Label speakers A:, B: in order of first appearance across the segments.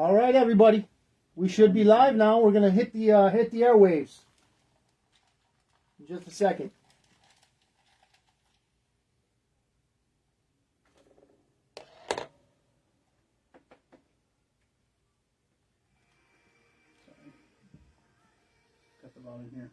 A: All right, everybody. We should be live now. We're going to hit the airwaves in just a second.
B: Sorry. Got the volume here.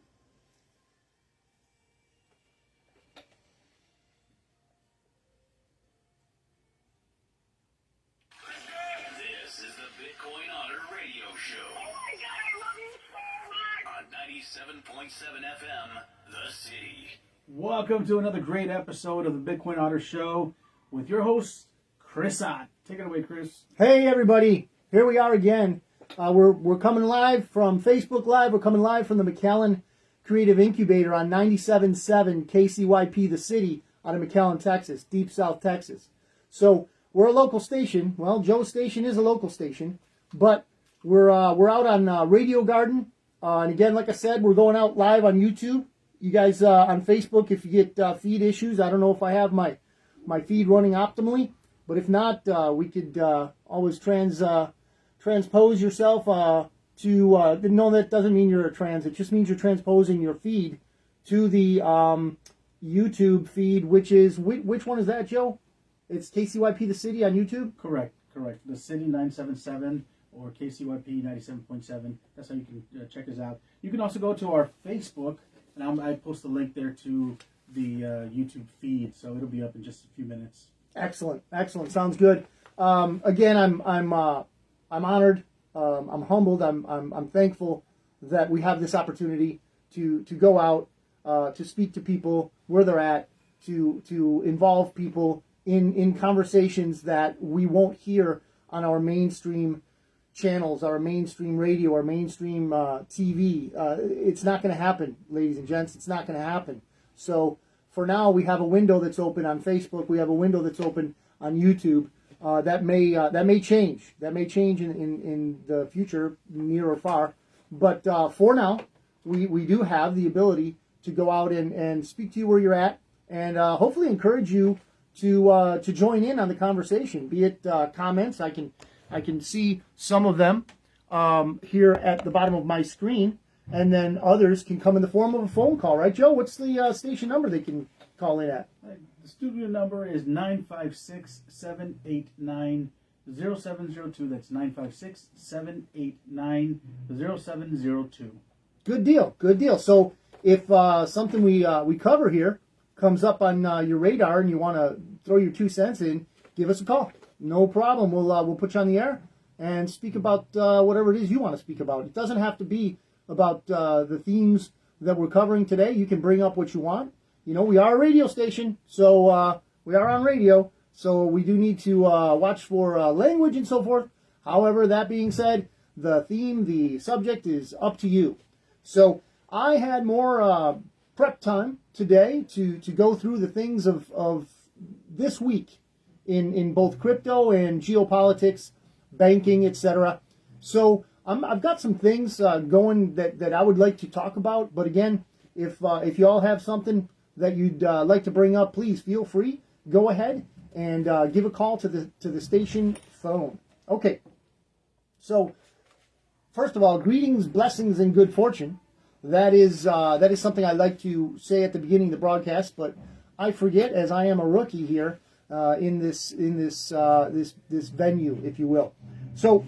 C: This is the Bitcoin Otter Radio Show.
D: Oh my God, I love you so much!
C: On 97.7 FM, The City.
B: Welcome to another great episode of the Bitcoin Otter Show with your host, Chris Ott. Take it away, Chris.
A: Hey, everybody. Here we are again. We're coming live from Facebook Live. We're coming live from the McAllen Creative Incubator on 97.7 KCYP, The City, out of McAllen, Texas, deep South Texas. So we're a local station. Well, Joe's station is a local station, but we're out on Radio Garden. And again, like I said, we're going out live on YouTube. You guys on Facebook, if you get feed issues, I don't know if I have my feed running optimally, but if not, we could always transpose yourself to. No, that doesn't mean you're a trans. It just means you're transposing your feed to the YouTube feed, which one is that, Joe? It's KCYP The City on YouTube?
B: Correct. The City 977 or KCYP 97.7. That's how you can check us out. You can also go to our Facebook, and I post a link there to the YouTube feed, so it'll be up in just a few minutes.
A: Excellent. Sounds good. Again, I'm honored. I'm humbled. I'm thankful that we have this opportunity to go out, to speak to people where they're at, to involve people in conversations that we won't hear on our mainstream channels, our mainstream radio, our mainstream TV. It's not going to happen, ladies and gents. It's not going to happen. So for now, we have a window that's open on Facebook. We have a window that's open on YouTube. That may change. That may change in the future, near or far. But for now, we do have the ability to go out and speak to you where you're at, and hopefully encourage you to join in on the conversation. Be it comments, I can see some of them here at the bottom of my screen, and then others can come in the form of a phone call. Right, Joe? What's the station number they can call in at?
B: The studio number is 956-789-0702. That's 956-789-0702.
A: Good deal. So if something we cover here comes up on your radar and you want to throw your 2 cents in, give us a call. No problem. We'll put you on the air and speak about whatever it is you want to speak about. It doesn't have to be about the themes that we're covering today. You can bring up what you want. You know, we are a radio station, so we are on radio, so we do need to watch for language and so forth. However, that being said, the theme, the subject is up to you. So I had more prep time today to go through the things of this week in both crypto and geopolitics, banking, etc. So I've got some things going that I would like to talk about. But again, if you all have something that you'd like to bring up, please feel free. Go ahead and give a call to the station phone. Okay. So first of all, greetings, blessings, and good fortune. That is something I like to say at the beginning of the broadcast, but I forget, as I am a rookie here in this venue, if you will. So,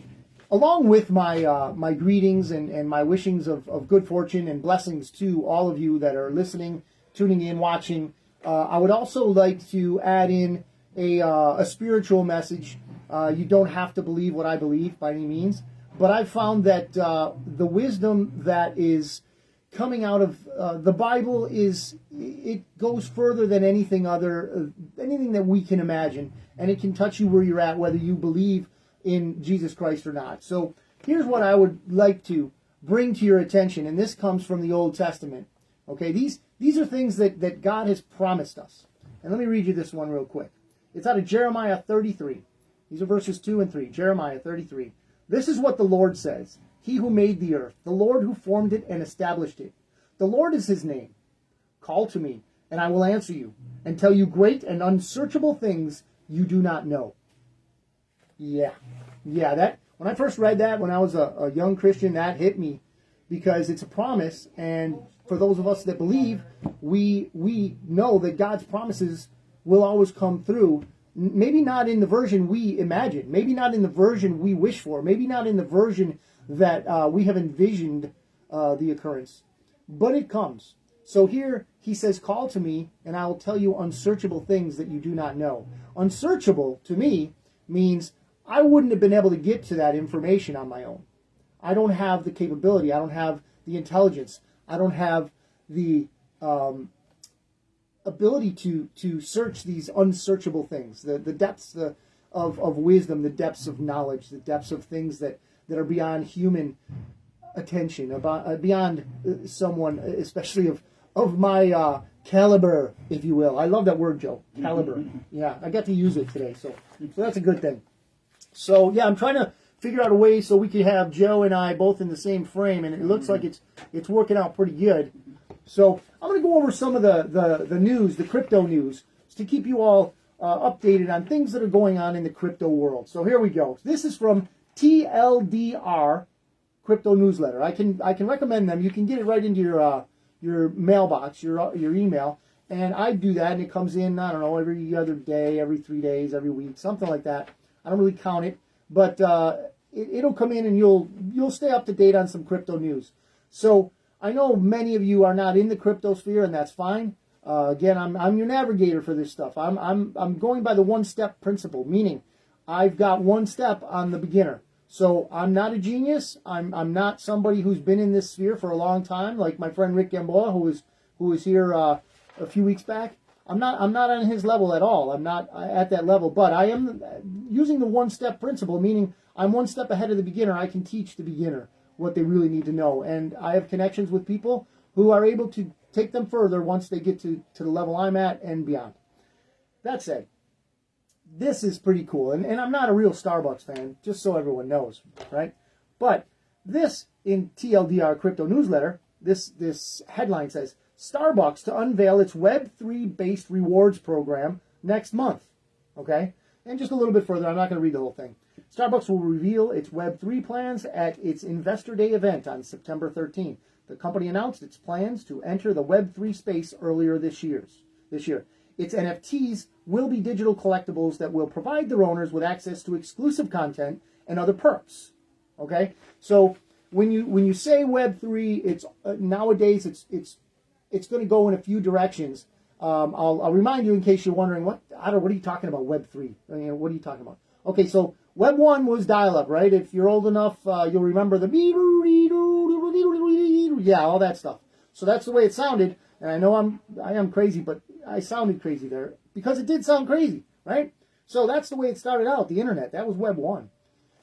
A: along with my greetings and my wishings of good fortune and blessings to all of you that are listening, tuning in, watching, I would also like to add in a spiritual message. You don't have to believe what I believe by any means, but I've found that the wisdom that is coming out of the Bible it goes further than anything that we can imagine, and it can touch you where you're at, whether you believe in Jesus Christ or not. So here's what I would like to bring to your attention, and this comes from the Old Testament. Okay, these are things that God has promised us. And let me read you this one real quick. It's out of Jeremiah 33. These are verses 2 and 3. Jeremiah 33. This is what the Lord says. He who made the earth, the Lord who formed it and established it. The Lord is his name. Call to me, and I will answer you, and tell you great and unsearchable things you do not know. Yeah, that When I first read that when I was a young Christian, that hit me because it's a promise. And for those of us that believe, we know that God's promises will always come through. Maybe not in the version we imagine. Maybe not in the version we wish for. Maybe not in the version that we have envisioned the occurrence. But it comes. So here he says, call to me and I will tell you unsearchable things that you do not know. Unsearchable to me means I wouldn't have been able to get to that information on my own. I don't have the capability. I don't have the intelligence. I don't have the ability to search these unsearchable things, the depths of wisdom, the depths of knowledge, the depths of things that are beyond human attention, beyond someone, especially of my caliber, if you will. I love that word, Joe. Caliber. Yeah, I got to use it today, so that's a good thing. So yeah, I'm trying to figure out a way so we can have Joe and I both in the same frame, and it looks like it's working out pretty good. So I'm going to go over some of the news, the crypto news, to keep you all updated on things that are going on in the crypto world. So here we go. This is from TLDR Crypto Newsletter. I can recommend them. You can get it right into your mailbox, your email, and I do that, and it comes in, I don't know, every other day, every 3 days, every week, something like that. I don't really count it, but it'll come in, and you'll stay up to date on some crypto news. So I know many of you are not in the crypto sphere, and that's fine. Again, I'm your navigator for this stuff. I'm going by the one-step principle, meaning I've got one step on the beginner. So I'm not a genius. I'm not somebody who's been in this sphere for a long time, like my friend Rick Gamboa, who was here a few weeks back. I'm not on his level at all. I'm not at that level, but I am using the one-step principle, meaning I'm one step ahead of the beginner. I can teach the beginner what they really need to know, and I have connections with people who are able to take them further once they get to the level I'm at and beyond. That said, this is pretty cool, and I'm not a real Starbucks fan, just so everyone knows, right? But this, in TLDR Crypto Newsletter, this headline says, Starbucks to unveil its Web3-based rewards program next month, okay? And just a little bit further, I'm not going to read the whole thing. Starbucks will reveal its Web3 plans at its Investor Day event on September 13th. The company announced its plans to enter the Web3 space earlier this year. Its NFTs will be digital collectibles that will provide their owners with access to exclusive content and other perks. Okay, so when you say Web3, it's nowadays it's going to go in a few directions. I'll remind you in case you're wondering what are you talking about Web3? I mean, what are you talking about? Okay, so Web 1 was dial-up, right? If you're old enough, you'll remember the yeah, all that stuff. So that's the way it sounded. And I know I am crazy, but I sounded crazy there because it did sound crazy, right? So that's the way it started out, the internet. That was Web 1.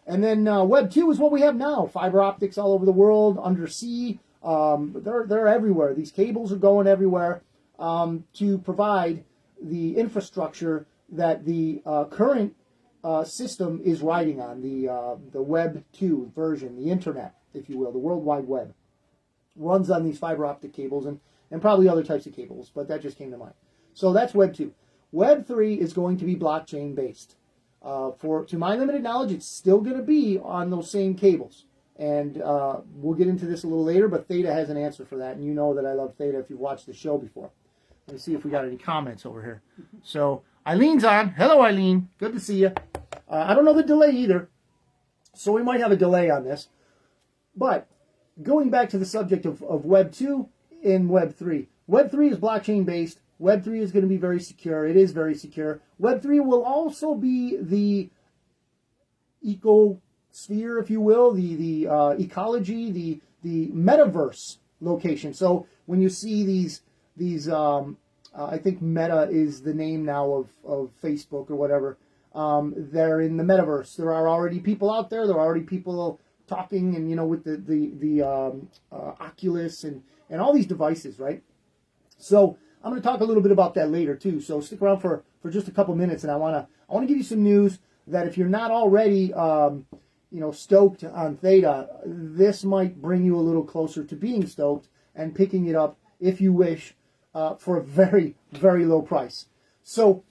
A: And then Web 2 is what we have now. Fiber optics all over the world, undersea. They're everywhere. These cables are going everywhere to provide the infrastructure that the current system is riding on, the Web 2 version, the internet, if you will, the World Wide Web. Runs on these fiber optic cables and probably other types of cables, but that just came to mind. So that's Web 2. Web 3 is going to be blockchain based. To my limited knowledge, it's still going to be on those same cables. And we'll get into this a little later, but Theta has an answer for that. And you know that I love Theta if you've watched the show before. Let's see if we got any comments over here. So Eileen's on. Hello, Eileen. Good to see you. I don't know the delay either. So we might have a delay on this. But going back to the subject of Web 2 and Web 3. Web 3 is blockchain based. Web 3 is going to be very secure. It is very secure. Web 3 will also be the ecosphere, if you will, the ecology, the metaverse location. So when you see these I think Meta is the name now of Facebook or whatever, they're in the metaverse. There are already people out there. There are already people talking, and with the Oculus and all these devices, right? So I'm going to talk a little bit about that later too. So stick around for just a couple minutes, and I want to give you some news that if you're not already stoked on Theta, this might bring you a little closer to being stoked and picking it up if you wish for a very, very low price. So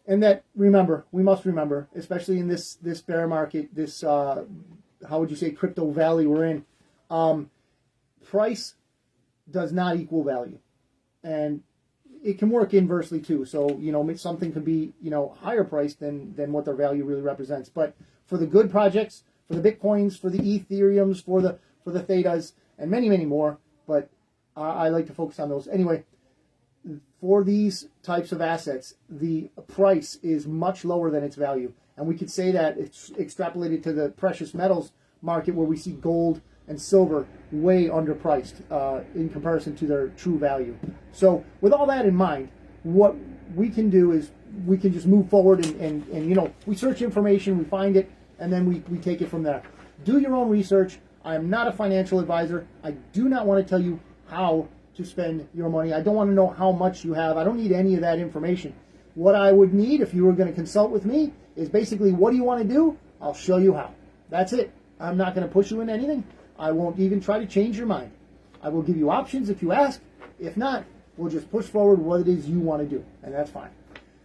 A: And that, remember, we must remember, especially in this bear market, this, how would you say, crypto valley we're in, price does not equal value. And it can work inversely too. So, something could be, higher priced than what their value really represents. But for the good projects, for the Bitcoins, for the Ethereums, for the Thetas, and many, many more, but I like to focus on those. Anyway, for these types of assets, the price is much lower than its value. And we could say that it's extrapolated to the precious metals market, where we see gold and silver way underpriced in comparison to their true value. So with all that in mind, what we can do is we can just move forward and we search information, we find it, and then we take it from there. Do your own research. I am not a financial advisor. I do not want to tell you how to spend your money. I don't want to know how much you have. I don't need any of that information. What I would need if you were going to consult with me is basically, what do you want to do? I'll show you how. That's it. I'm not going to push you into anything. I won't even try to change your mind. I will give you options if you ask. If not, we'll just push forward what it is you want to do, and that's fine.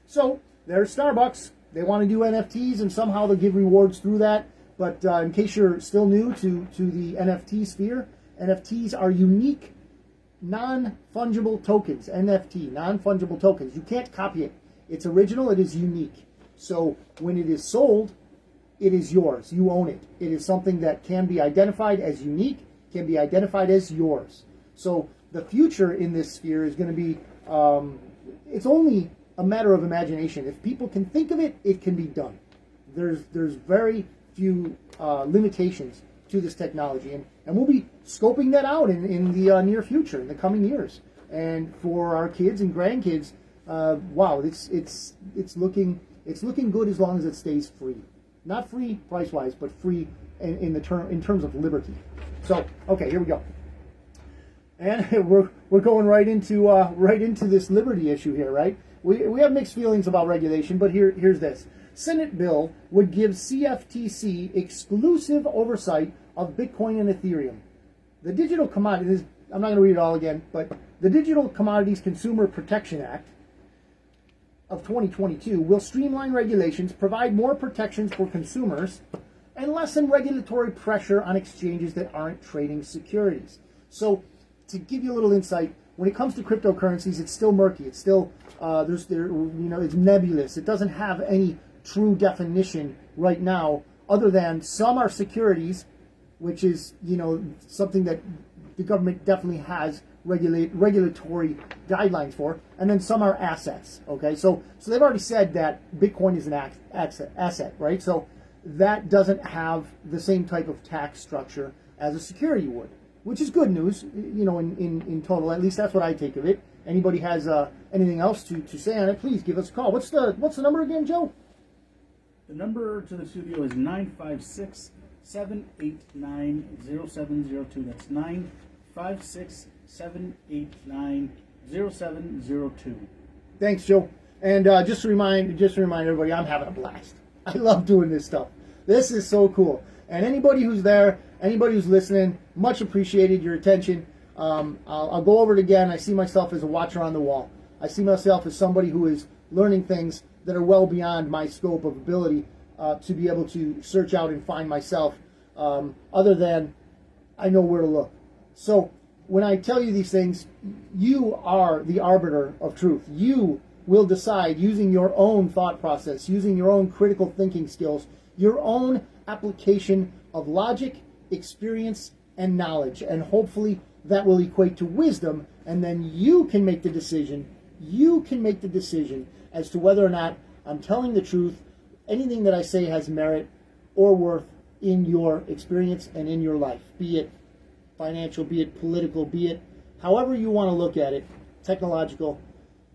A: So there's Starbucks. They want to do NFTs, and somehow they'll give rewards through that. But in case you're still new to the NFT sphere, NFTs are unique, non-fungible tokens. NFT, non-fungible tokens. You can't copy it. It's original. It is unique. So when it is sold, it is yours. You own it. It is something that can be identified as unique, can be identified as yours. So the future in this sphere is going to be, it's only a matter of imagination. If people can think of it, it can be done. There's very few limitations to this technology, and we'll be scoping that out in the near future, in the coming years. And for our kids and grandkids, wow, it's looking good as long as it stays free. Not free price-wise, but free in terms of liberty. So, okay, here we go. And we're going right into this liberty issue here, right? We have mixed feelings about regulation, but here's this. Senate bill would give CFTC exclusive oversight of Bitcoin and Ethereum. The Digital Commodities, I'm not going to read it all again, but the Digital Commodities Consumer Protection Act of 2022 will streamline regulations, provide more protections for consumers, and lessen regulatory pressure on exchanges that aren't trading securities. So, to give you a little insight, when it comes to cryptocurrencies, it's still murky. It's still it's nebulous. It doesn't have any true definition right now, other than some are securities, which is something that the government definitely has regulatory guidelines for, and then some are assets. Okay, so they've already said that Bitcoin is an asset, right? So that doesn't have the same type of tax structure as a security would, which is good news, in total. At least that's what I take of it. Anybody has anything else to say on it, please give us a call. What's the number again, Joe?
B: The number to the studio is 956-789-0702. That's 956-789-0702.
A: Thanks, Joe. And just to remind everybody, I'm having a blast. I love doing this stuff. This is so cool. And anybody who's there, anybody who's listening, much appreciated your attention. I'll go over it again. I see myself as a watcher on the wall. I see myself as somebody who is learning things that are well beyond my scope of ability to be able to search out and find myself, other than I know where to look. So when I tell you these things, you are the arbiter of truth. You will decide, using your own thought process, using your own critical thinking skills, your own application of logic, experience, and knowledge. And hopefully that will equate to wisdom, and then you can make the decision. You can make the decision as to whether or not I'm telling the truth, anything that I say has merit or worth in your experience and in your life, be it financial, be it political, be it however you want to look at it, technological.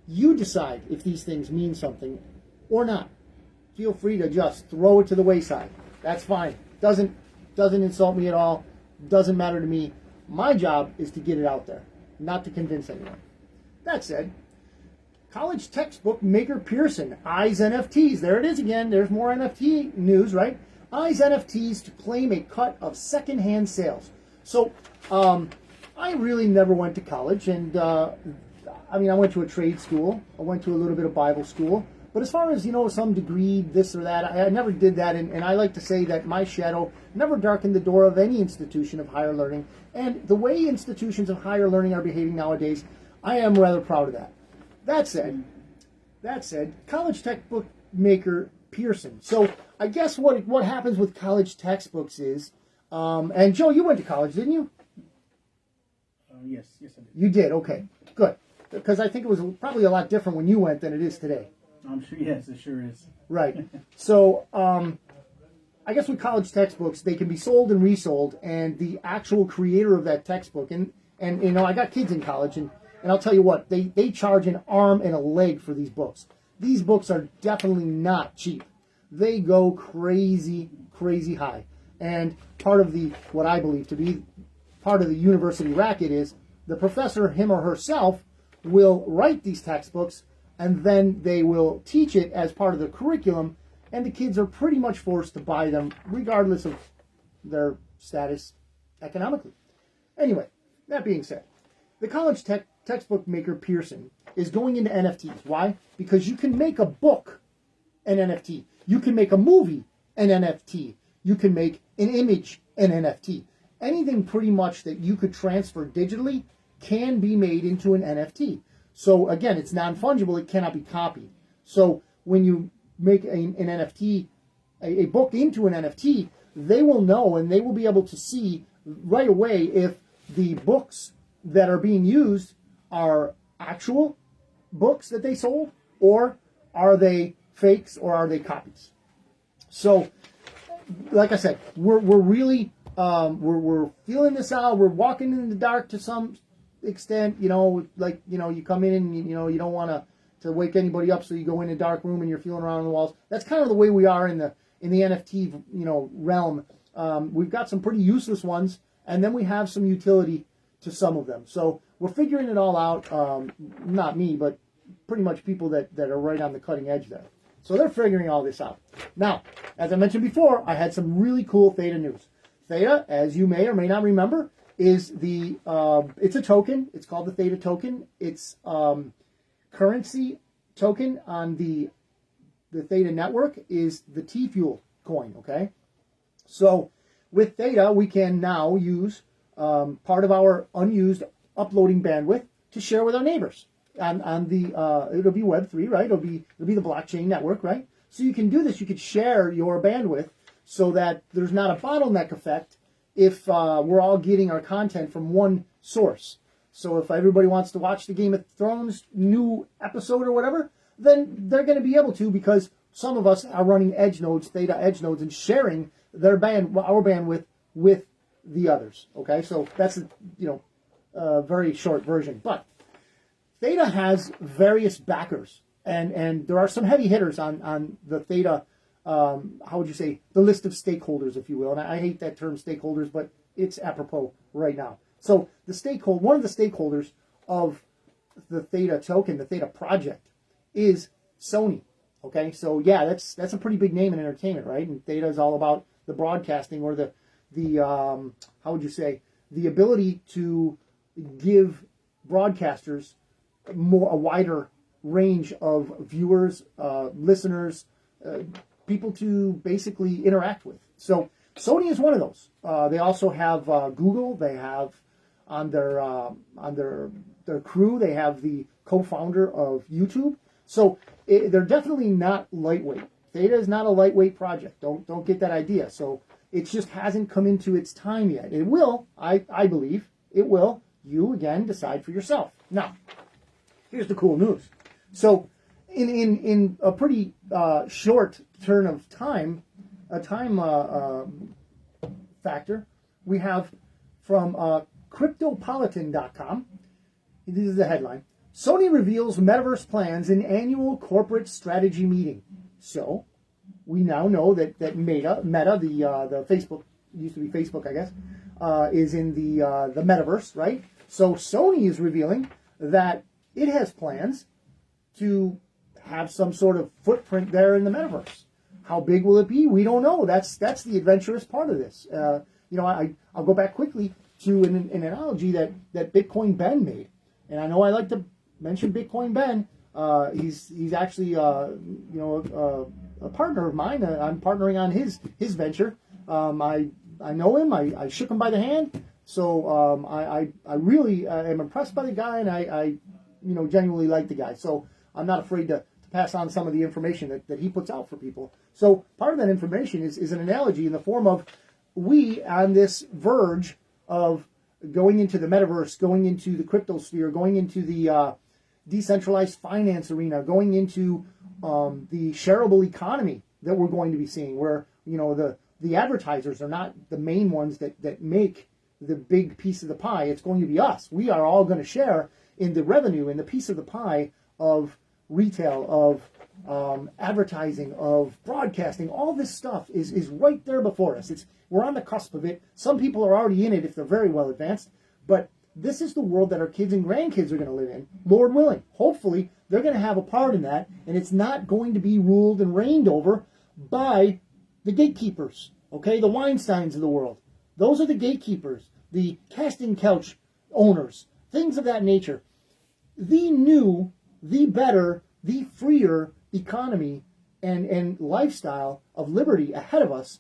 A: You decide if these things mean something or not. Feel free to just throw it to the wayside. That's fine. Doesn't insult me at all. Doesn't matter to me. My job is to get it out there, not to convince anyone. That said, college textbook maker Pearson eyes NFTs. There it is again. There's more NFT news, right? Eyes NFTs to claim a cut of secondhand sales. So, I really never went to college, and I went to a trade school. I went to a little bit of Bible school, But as far as, some degree, this or that, I never did that. And I like to say that my shadow never darkened the door of any institution of higher learning. And the way institutions of higher learning are behaving nowadays, I am rather proud of that. That said, college textbook maker Pearson. So I guess what happens with college textbooks is, and Joe, you went to college, didn't you?
B: Yes, I did.
A: You did, okay, good. Because I think it was probably a lot different when you went than it is today.
B: I'm sure, yes, it sure is.
A: Right. So, I guess with college textbooks, they can be sold and resold, and the actual creator of that textbook, and I got kids in college, and I'll tell you what, they charge an arm and a leg for these books. These books are definitely not cheap. They go crazy, crazy high. And part of what I believe to be part of the university racket is the professor, him or herself, will write these textbooks, and then they will teach it as part of the curriculum, and the kids are pretty much forced to buy them regardless of their status economically. Anyway, that being said, the college textbook maker Pearson is going into NFTs. Why? Because you can make a book an NFT. You can make a movie an NFT. You can make an image an NFT. Anything pretty much that you could transfer digitally can be made into an NFT. So again, it's non-fungible. It cannot be copied. So when you make an NFT, a book into an NFT, they will know and they will be able to see right away if the books that are being used are actual books that they sold, or are they fakes, or are they copies. So, like I said, we're really we're feeling this out. We're walking in the dark to some extent. You come in and you don't want to wake anybody up, so you go in a dark room and you're feeling around on the walls. That's kind of the way we are in the NFT realm. We've got some pretty useless ones, and then we have some utility to some of them. So we're figuring it all out. Not me, but pretty much people that are right on the cutting edge there. So they're figuring all this out. Now, as I mentioned before, I had some really cool Theta news. Theta, as you may or may not remember, is it's a token. It's called the Theta token. It's currency token on the Theta network is the T-Fuel coin, okay? So with Theta, we can now use part of our unused uploading bandwidth to share with our neighbors on the it'll be Web3, right? It'll be the blockchain network, right? So you can do this. You could share your bandwidth so that there's not a bottleneck effect if we're all getting our content from one source. So if everybody wants to watch the Game of Thrones new episode or whatever, then they're going to be able to, because some of us are running edge nodes, Theta edge nodes, and sharing our bandwidth with the others. Okay, so that's a very short version. But Theta has various backers, and there are some heavy hitters on the Theta. How would you say, the list of stakeholders, if you will? And I hate that term stakeholders, but it's apropos right now. So one of the stakeholders of the Theta token, the Theta project, is Sony. Okay, so yeah, that's a pretty big name in entertainment, right? And Theta is all about the broadcasting, or the how would you say, the ability to give broadcasters a wider range of viewers, listeners, people to basically interact with. So Sony is one of those. They also have Google. They have on their crew, they have the co-founder of YouTube. So they're definitely not lightweight. Theta is not a lightweight project. Don't get that idea. So it just hasn't come into its time yet. It will, I believe, it will. You again decide for yourself. Now, here's the cool news. So in a pretty short turn of time, factor, we have from Cryptopolitan.com. This is the headline. Sony reveals metaverse plans in annual corporate strategy meeting. So we now know that Meta, the Facebook, used to be Facebook, I guess, is in the metaverse, right? So Sony is revealing that it has plans to have some sort of footprint there in the metaverse. How big will it be? We don't know. That's the adventurous part of this. I'll go back quickly to an analogy that Bitcoin Ben made. And I know I like to mention Bitcoin Ben He's actually a partner of mine. I'm partnering on his venture. I know him. I shook him by the hand. So I really am impressed by the guy, and I genuinely like the guy. So I'm not afraid to pass on some of the information that he puts out for people. So part of that information is an analogy in the form of we on this verge of going into the metaverse, going into the crypto sphere, going into the decentralized finance arena, going into the shareable economy that we're going to be seeing, where the advertisers are not the main ones that make the big piece of the pie. It's going to be us. We are all going to share in the revenue, in the piece of the pie of retail, of advertising, of broadcasting. All this stuff is right there before us. We're on the cusp of it. Some people are already in it if they're very well advanced, but this is the world that our kids and grandkids are going to live in, Lord willing. Hopefully, they're going to have a part in that, and it's not going to be ruled and reigned over by the gatekeepers, okay? The Weinsteins of the world. Those are the gatekeepers, the casting couch owners, things of that nature. The new, the better, the freer economy and lifestyle of liberty ahead of us,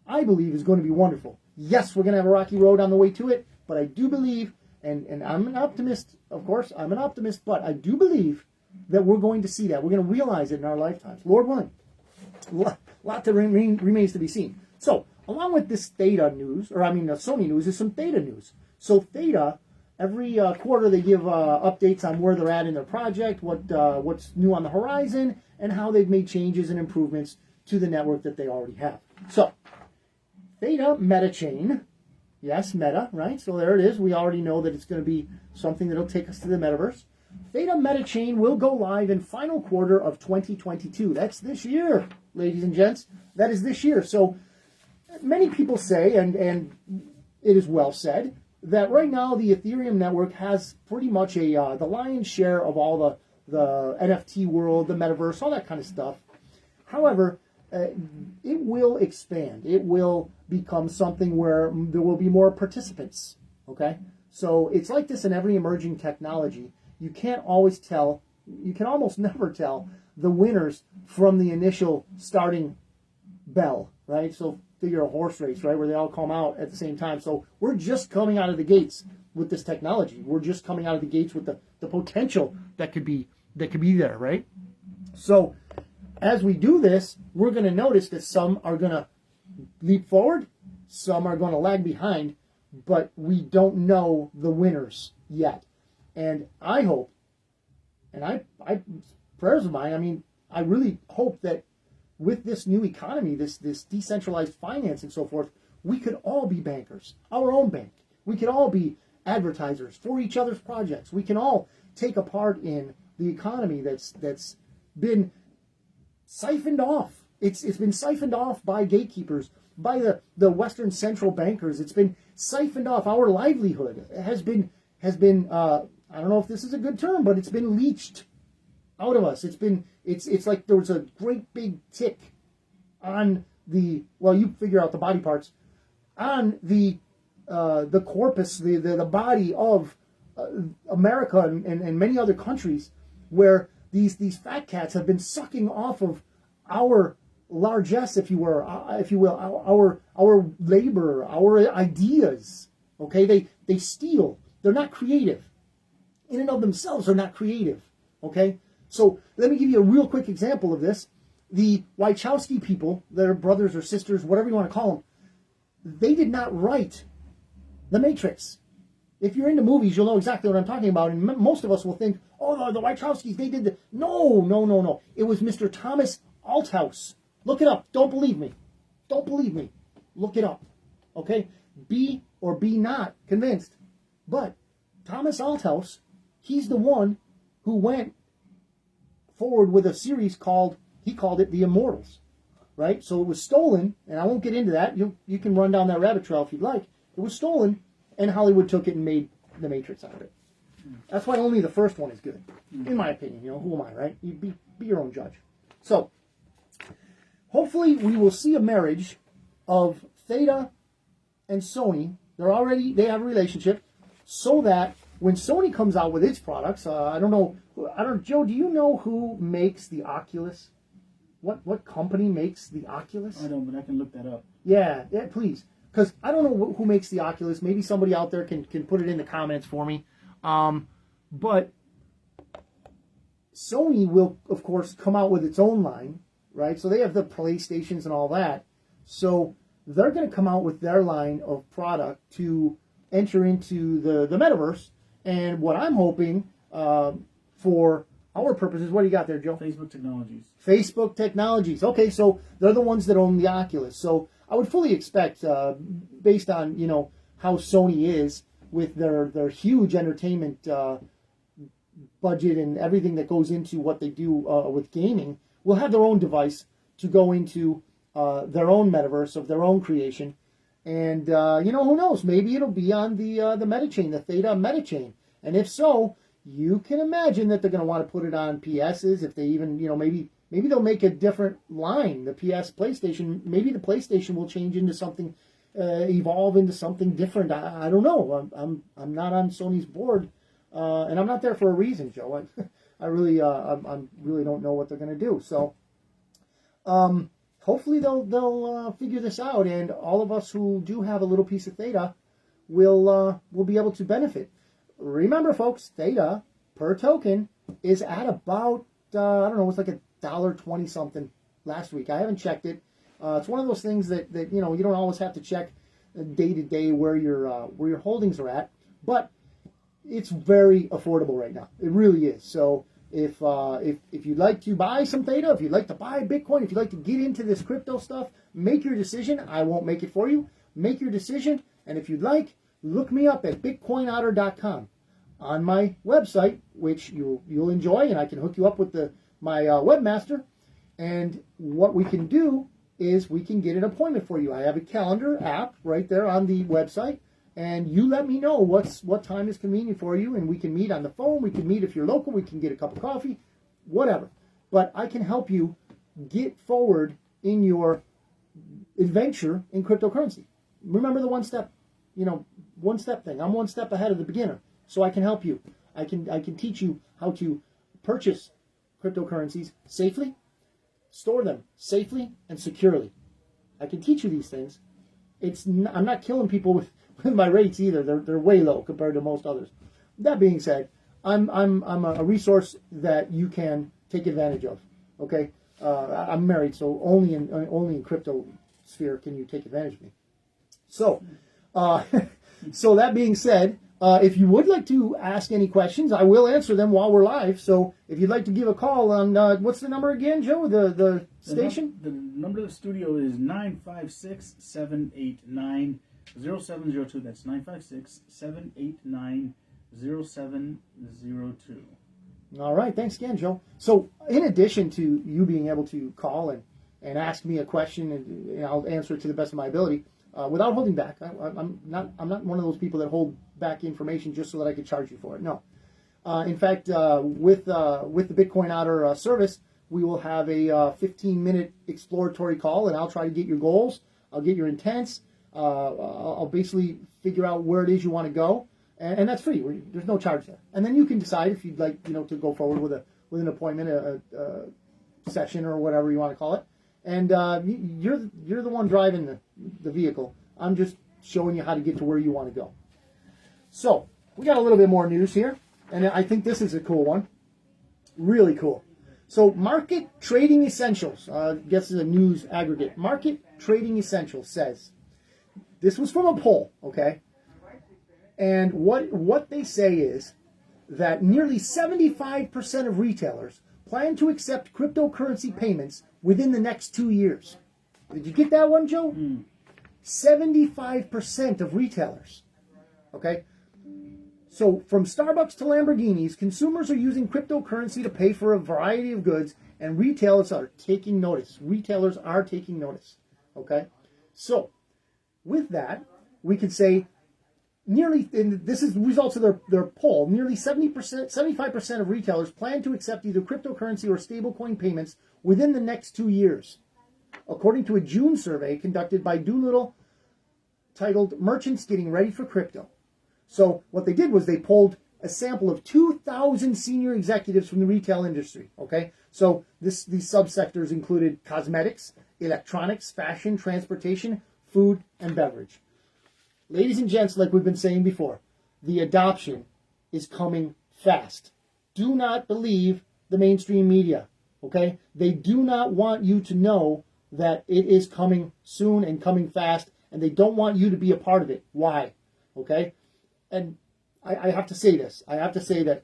A: I believe, is going to be wonderful. Yes, we're going to have a rocky road on the way to it, but I do believe, and I'm an optimist, of course, I'm an optimist, but I do believe that we're going to see that. We're going to realize it in our lifetimes. Lord willing. A lot that remains to be seen. So, along with this Theta news, Sony news, is some Theta news. So Theta, every quarter they give updates on where they're at in their project, what's new on the horizon, and how they've made changes and improvements to the network that they already have. So, Theta Metachain, yes, Meta, right? So there it is. We already know that it's going to be something that'll take us to the metaverse. Theta Metachain will go live in final quarter of 2022. That's this year, ladies and gents. That is this year. So many people say, and it is well said, that right now the Ethereum network has pretty much the lion's share of all the NFT world, the metaverse, all that kind of stuff. However, it will expand. It will become something where there will be more participants. Okay? So it's like this in every emerging technology. You can't always tell, you can almost never tell the winners from the initial starting bell, right? So figure a horse race, right, where they all come out at the same time. So we're just coming out of the gates with this technology. We're just coming out of the gates with the potential that could be there, right? So as we do this, we're going to notice that some are going to leap forward, some are going to lag behind, but we don't know the winners yet. And I hope, and I prayers of mine, I really hope that with this new economy, this decentralized finance and so forth, we could all be bankers, our own bank. We could all be advertisers for each other's projects. We can all take a part in the economy that's been siphoned off. It's been siphoned off by gatekeepers, by the Western central bankers. It's been siphoned off. Our livelihood has been I don't know if this is a good term, but it's been leached out of us. It's like there was a great big tick on you figure out the body parts, on the corpus, the body of America and many other countries, where these fat cats have been sucking off of our largesse, if you will, our labor, our ideas. Okay, they steal. They're not creative. In and of themselves, they're not creative. Okay, so let me give you a real quick example of this. The Wachowski people, their brothers or sisters, whatever you want to call them, they did not write The Matrix. If you're into movies, you'll know exactly what I'm talking about. And most of us will think, oh, no, the Wachowskis, they did the... No. It was Mr. Thomas Althouse. Look it up. Don't believe me. Look it up. Okay? Be or be not convinced. But Thomas Althouse, he's the one who went forward with a series he called it The Immortals. Right? So it was stolen, and I won't get into that. You can run down that rabbit trail if you'd like. It was stolen, and Hollywood took it and made The Matrix out of it. That's why only the first one is good, in my opinion. Who am I, right? You be your own judge. So, hopefully we will see a marriage of Theta and Sony. They have a relationship, so that when Sony comes out with its products, I don't know, Joe, do you know who makes the Oculus? What company makes the Oculus?
B: I don't, but I can look that up.
A: Yeah, please. Because I don't know who makes the Oculus. Maybe somebody out there can put it in the comments for me. But Sony will, of course, come out with its own line, right? So they have the PlayStations and all that. So they're going to come out with their line of product to enter into the metaverse. And what I'm hoping for our purposes, what do you got there, Joe?
B: Facebook Technologies.
A: Facebook Technologies. Okay, so they're the ones that own the Oculus. So I would fully expect, based on how Sony is with their huge entertainment budget and everything that goes into what they do with gaming, will have their own device to go into their own metaverse of their own creation. And who knows? Maybe it'll be on the meta chain, the Theta meta chain. And if so, you can imagine that they're going to want to put it on PSs. If they even, maybe they'll make a different line. The PS PlayStation, maybe the PlayStation will change into something, evolve into something different. I don't know. I'm not on Sony's board, and I'm not there for a reason, Joe. I really don't know what they're going to do. So, hopefully they'll figure this out, and all of us who do have a little piece of Theta will be able to benefit. Remember, folks, Theta per token is at about I don't know, it's like $1.20 something last week. I haven't checked it. It's one of those things that you don't always have to check day to day where your holdings are at, but it's very affordable right now. It really is. So if you'd like to buy some Theta, if you'd like to buy Bitcoin, if you'd like to get into this crypto stuff, make your decision. I won't make it for you. Make your decision, and if you'd like, look me up at bitcoinotter.com on my website, which you'll enjoy, and I can hook you up with my webmaster. And what we can do is we can get an appointment for you. I have a calendar app right there on the website, and you let me know what time is convenient for you, and we can meet on the phone. We can meet if you're local. We can get a cup of coffee, whatever. But I can help you get forward in your adventure in cryptocurrency. Remember the one step thing. I'm one step ahead of the beginner, so I can help you. I can teach you how to purchase cryptocurrencies safely, store them safely and securely. I can teach you these things. I'm not killing people with my rates either. They're way low compared to most others. That being said, I'm a resource that you can take advantage of. Okay, I'm married, so only in crypto sphere can you take advantage of me. So, so that being said, if you would like to ask any questions, I will answer them while we're live. So if you'd like to give a call on, what's the number again, Joe, the station?
B: The number of the studio is 956-789-0702. That's 956-789-0702.
A: All right. Thanks again, Joe. So in addition to you being able to call and ask me a question, and I'll answer it to the best of my ability, without holding back. I'm not one of those people that hold back information just so that I could charge you for it. No. In fact, with the Bitcoin Otter service, we will have a 15-minute exploratory call, and I'll try to get your goals. I'll get your intents. I'll basically figure out where it is you want to go, and that's free. There's no charge there. And then you can decide if you'd like, to go forward with an appointment, a session, or whatever you want to call it. And you're the one driving the vehicle. I'm just showing you how to get to where you want to go. So we got a little bit more news here, and I think this is a cool one. Really cool. So Market Trading Essentials, guess is a news aggregate. Market Trading Essentials says, this was from a poll, okay? And what they say is that nearly 75% of retailers plan to accept cryptocurrency payments within the next 2 years. Did you get that one, Joe? 75% of retailers. Okay? So from Starbucks to Lamborghinis, consumers are using cryptocurrency to pay for a variety of goods, and retailers are taking notice. Retailers are taking notice. Okay? So with that, we can say nearly, and this is the results of their poll, nearly 75% of retailers plan to accept either cryptocurrency or stablecoin payments within the next 2 years, according to a June survey conducted by Doolittle titled Merchants Getting Ready for Crypto. So what they did was they polled a sample of 2,000 senior executives from the retail industry. Okay, so these subsectors included cosmetics, electronics, fashion, transportation, food, and beverage. Ladies and gents, like we've been saying before, the adoption is coming fast. Do not believe the mainstream media. Okay, they do not want you to know that it is coming soon and coming fast, and they don't want you to be a part of it. Why? Okay, and I have to say this. I have to say that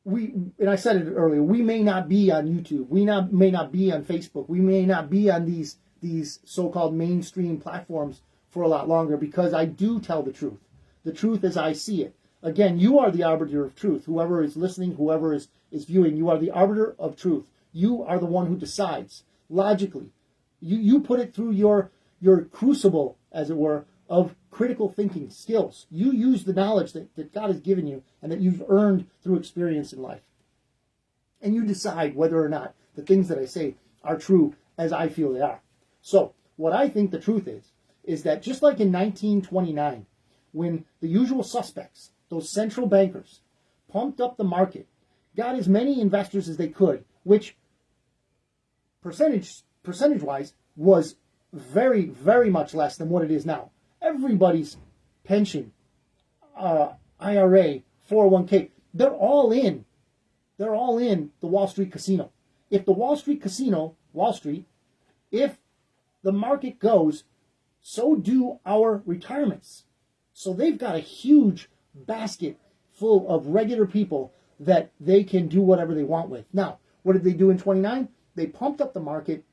A: we, and I said it earlier, we may not be on YouTube. We may not be on Facebook. We may not be on these so-called mainstream platforms for a lot longer, because I do tell the truth. The truth as I see it. Again, you are the arbiter of truth. Whoever is listening, whoever is viewing, you are the arbiter of truth. You are the one who decides logically. You put it through your crucible, as it were, of critical thinking skills. You use the knowledge that God has given you and that you've earned through experience in life. And you decide whether or not the things that I say are true as I feel they are. So, what I think the truth is that just like in 1929, when the usual suspects, those central bankers, pumped up the market, got as many investors as they could, which percentage-wise was very, very much less than what it is now. Everybody's pension, IRA, 401k, they're all in the Wall Street casino. If the Wall Street casino, Wall Street, if the market goes, so do our retirements. So they've got a huge basket full of regular people that they can do whatever they want with. Now, what did they do in 29? They pumped up the market.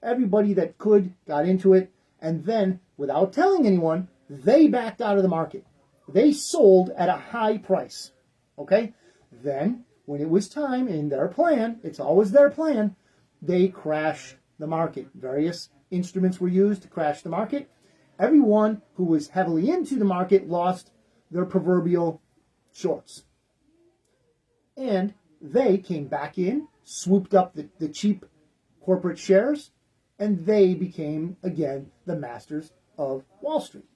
A: Everybody that could got into it. And then, without telling anyone, they backed out of the market. They sold at a high price. Okay? Then, when it was time, in their plan, it's always their plan, they crash the market. Various instruments were used to crash the market. Everyone who was heavily into the market lost their proverbial shorts. And they came back in, swooped up the cheap corporate shares, and they became, again, the masters of Wall Street.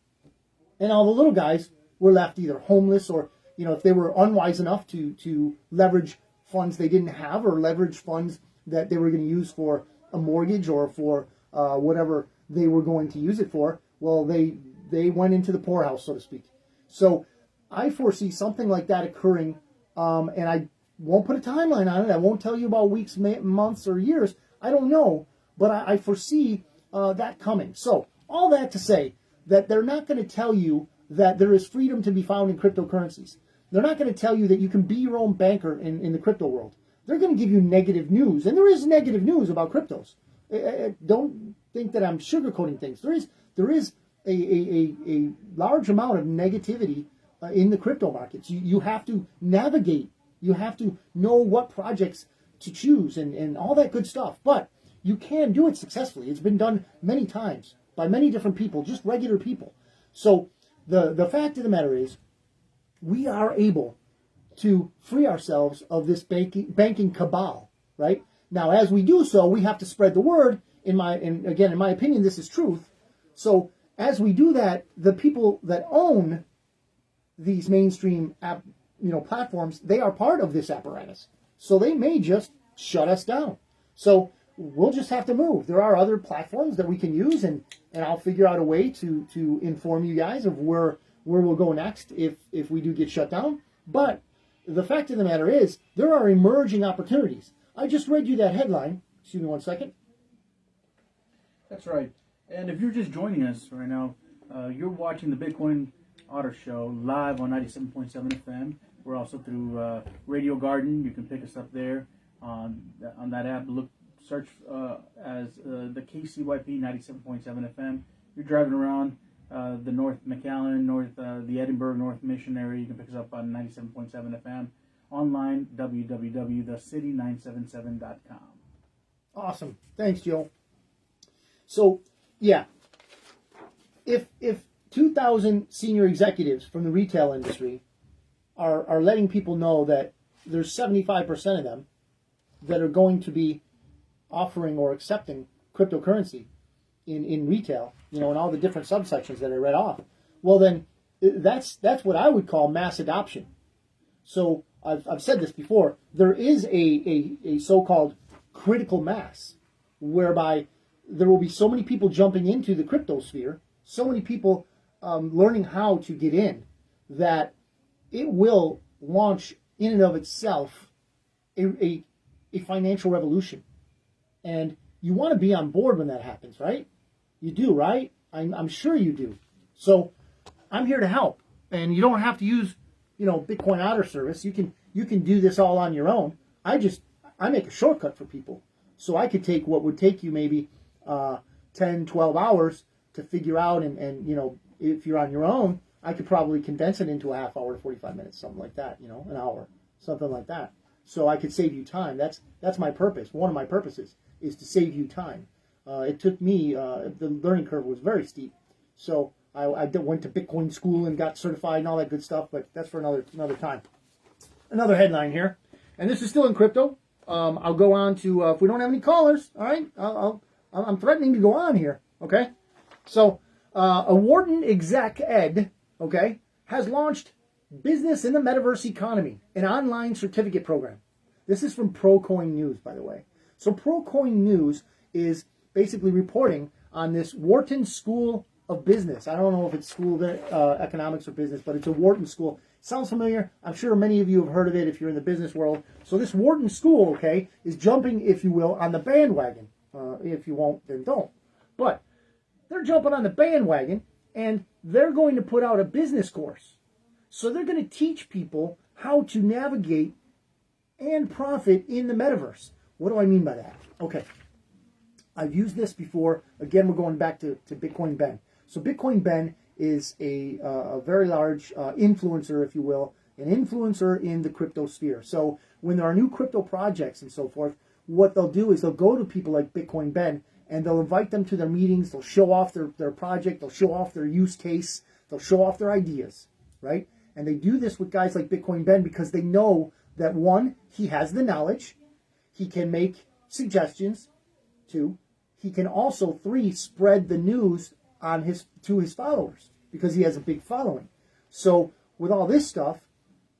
A: And all the little guys were left either homeless or, if they were unwise enough to leverage funds they didn't have, or leverage funds that they were going to use for a mortgage or for whatever they were going to use it for, well, they went into the poorhouse, so to speak. So I foresee something like that occurring, and I won't put a timeline on it. I won't tell you about weeks, months, or years. I don't know, but I foresee that coming. So all that to say that they're not going to tell you that there is freedom to be found in cryptocurrencies. They're not going to tell you that you can be your own banker in the crypto world. They're going to give you negative news, and there is negative news about cryptos. Don't think that I'm sugarcoating things. There is a large amount of negativity in the crypto markets. You have to navigate. You have to know what projects to choose and all that good stuff. But you can do it successfully. It's been done many times by many different people, just regular people. So the fact of the matter is, we are able to free ourselves of this banking cabal, right? Now, as we do so, we have to spread the word. In my opinion, this is truth. So as we do that, the people that own these mainstream platforms, they are part of this apparatus. So they may just shut us down. So we'll just have to move. There are other platforms that we can use, and I'll figure out a way to inform you guys of where we'll go next if we do get shut down. But the fact of the matter is, there are emerging opportunities. I just read you that headline. Excuse me one second.
B: That's right. And if you're just joining us right now, you're watching the Bitcoin Otter Show live on 97.7 FM. We're also through Radio Garden. You can pick us up there on that app. Search as the KCYP 97.7 FM. You're driving around the North McAllen, the Edinburgh, North Mission area. You can pick us up on 97.7 FM. Online, www.thecity977.com.
A: Awesome. Thanks, Joe. So, yeah, if 2,000 senior executives from the retail industry are letting people know that there's 75% of them that are going to be offering or accepting cryptocurrency in retail, in all the different subsections that I read off, well then, that's what I would call mass adoption. So I've said this before. There is a so-called critical mass whereby there will be so many people jumping into the crypto sphere, so many people learning how to get in, that it will launch in and of itself a financial revolution. And you want to be on board when that happens, right? You do, right? I'm sure you do. So I'm here to help. And you don't have to use, Bitcoin Otter service. You can do this all on your own. I make a shortcut for people. So I could take what would take you maybe 10, 12 hours to figure out, and if you're on your own, I could probably condense it into a half hour to 45 minutes, something like that, an hour, something like that. So I could save you time. That's my purpose. One of my purposes is to save you time. It took me, the learning curve was very steep. So I went to Bitcoin school and got certified and all that good stuff, but that's for another time. Another headline here, and this is still in crypto. I'll go on to, if we don't have any callers, all right, I'm threatening to go on here, okay? So, a Wharton exec, Ed, okay, has launched Business in the Metaverse Economy, an online certificate program. This is from ProCoin News, by the way. So ProCoin News is basically reporting on this Wharton School of Business. I don't know if it's School of Economics or Business, but it's a Wharton School. Sounds familiar? I'm sure many of you have heard of it if you're in the business world. So this Wharton School, okay, is jumping, if you will, on the bandwagon. If you won't, then don't. But they're jumping on the bandwagon, and they're going to put out a business course. So they're going to teach people how to navigate and profit in the metaverse. What do I mean by that? Okay. I've used this before. Again, we're going back to Bitcoin Ben. So Bitcoin Ben is a very large influencer, if you will, an influencer in the crypto sphere. So when there are new crypto projects and so forth, what they'll do is they'll go to people like Bitcoin Ben and they'll invite them to their meetings. They'll show off their project. They'll show off their use case. They'll show off their ideas, right? And they do this with guys like Bitcoin Ben because they know that, one, he has the knowledge. He can make suggestions. Two, he can also, three, spread the news to his followers because he has a big following. So with all this stuff,